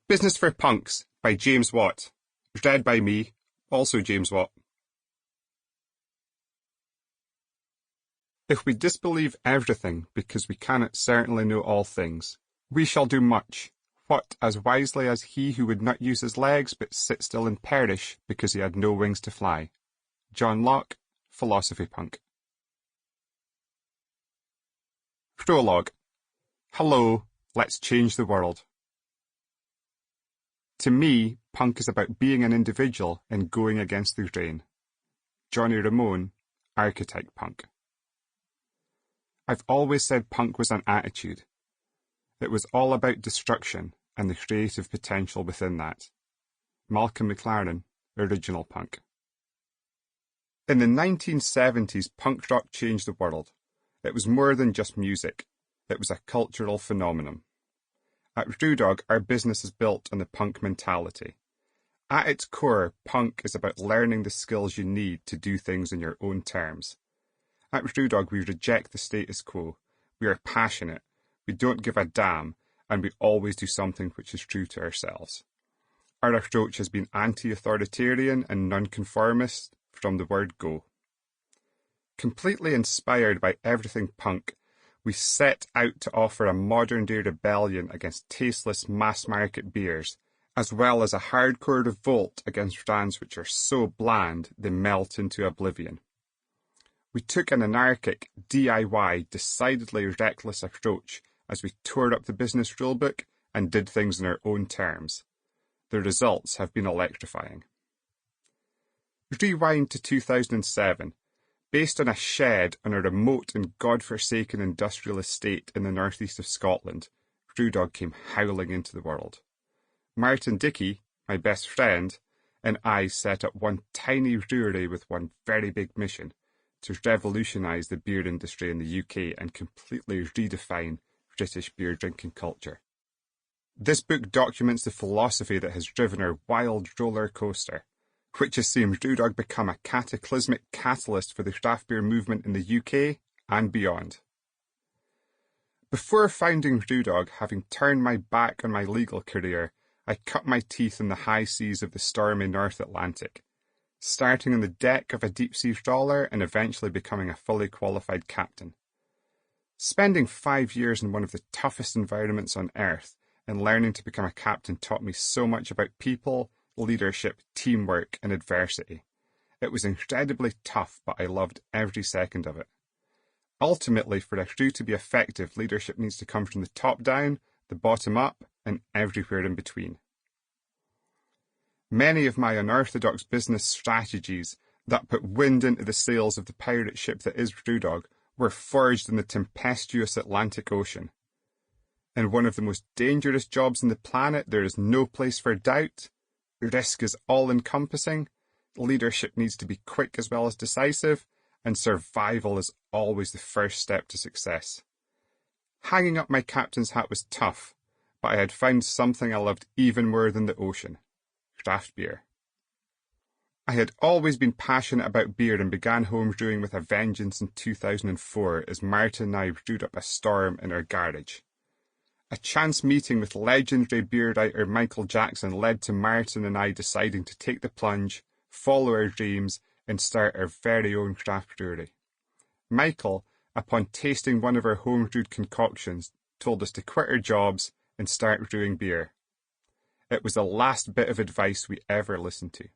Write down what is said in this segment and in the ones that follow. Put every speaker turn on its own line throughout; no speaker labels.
Business for Punks by James Watt. Read by me, also James Watt. If we disbelieve everything because we cannot certainly know all things, we shall do much, what as wisely as he who would not use his legs but sit still and perish because he had no wings to fly. John Locke, Philosophy Punk. Prologue. Hello, let's change the world. To me, punk is about being an individual and going against the grain. Johnny Ramone, Archetype Punk. I've always said punk was an attitude. It was all about destruction and the creative potential within that. Malcolm McLaren, Original Punk. In the 1970s, punk rock changed the world. It was more than just music. It was a cultural phenomenon. At BrewDog, our business is built on the punk mentality. At its core, punk is about learning the skills you need to do things in your own terms. At BrewDog, we reject the status quo. We are passionate, we don't give a damn, and we always do something which is true to ourselves. Our approach has been anti-authoritarian and nonconformist from the word go. Completely inspired by everything punk, we set out to offer a modern-day rebellion against tasteless mass-market beers, as well as a hardcore revolt against brands which are so bland they melt into oblivion. We took an anarchic, DIY, decidedly reckless approach as we tore up the business rulebook and did things in our own terms. The results have been electrifying. Rewind to 2007. Based on a shed on a remote and god-forsaken industrial estate in the northeast of Scotland, BrewDog came howling into the world. Martin Dickey, my best friend, and I set up one tiny brewery with one very big mission, to revolutionise the beer industry in the UK and completely redefine British beer drinking culture. This book documents the philosophy that has driven our wild roller coaster, which has seen BrewDog become a cataclysmic catalyst for the craft beer movement in the UK and beyond. Before founding BrewDog, having turned my back on my legal career, I cut my teeth in the high seas of the stormy North Atlantic, starting on the deck of a deep-sea trawler and eventually becoming a fully qualified captain. Spending 5 years in one of the toughest environments on Earth and learning to become a captain taught me so much about people, leadership, teamwork, and adversity. It was incredibly tough, but I loved every second of it. Ultimately, for a crew to be effective, leadership needs to come from the top down, the bottom up, and everywhere in between. Many of my unorthodox business strategies that put wind into the sails of the pirate ship that is BrewDog were forged in the tempestuous Atlantic Ocean. In one of the most dangerous jobs on the planet, there is no place for doubt. Risk is all-encompassing, leadership needs to be quick as well as decisive, and survival is always the first step to success. Hanging up my captain's hat was tough, but I had found something I loved even more than the ocean: craft beer. I had always been passionate about beer and began home brewing with a vengeance in 2004 as Martin and I brewed up a storm in our garage. A chance meeting with legendary beer writer Michael Jackson led to Martin and I deciding to take the plunge, follow our dreams, and start our very own craft brewery. Michael, upon tasting one of our home-brewed concoctions, told us to quit our jobs and start brewing beer. It was the last bit of advice we ever listened to.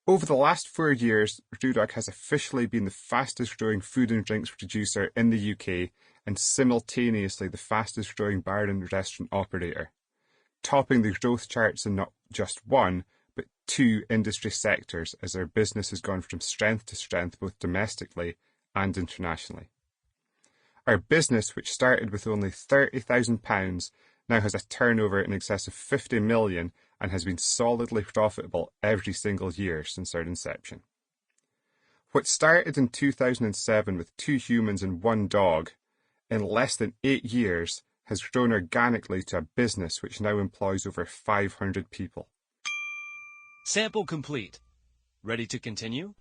Over the last 4 years, BrewDog has officially been the fastest growing food and drinks producer in the UK and simultaneously the fastest growing bar and restaurant operator, topping the growth charts in not just one, but 2 industry sectors as our business has gone from strength to strength both domestically and internationally. Our business, which started with only £30,000, now has a turnover in excess of 50 million and has been solidly profitable every single year since our inception. What started in 2007 with 2 humans and 1 dog, in less than 8 years, has grown organically to a business which now employs over 500 people.
Sample complete. Ready to continue?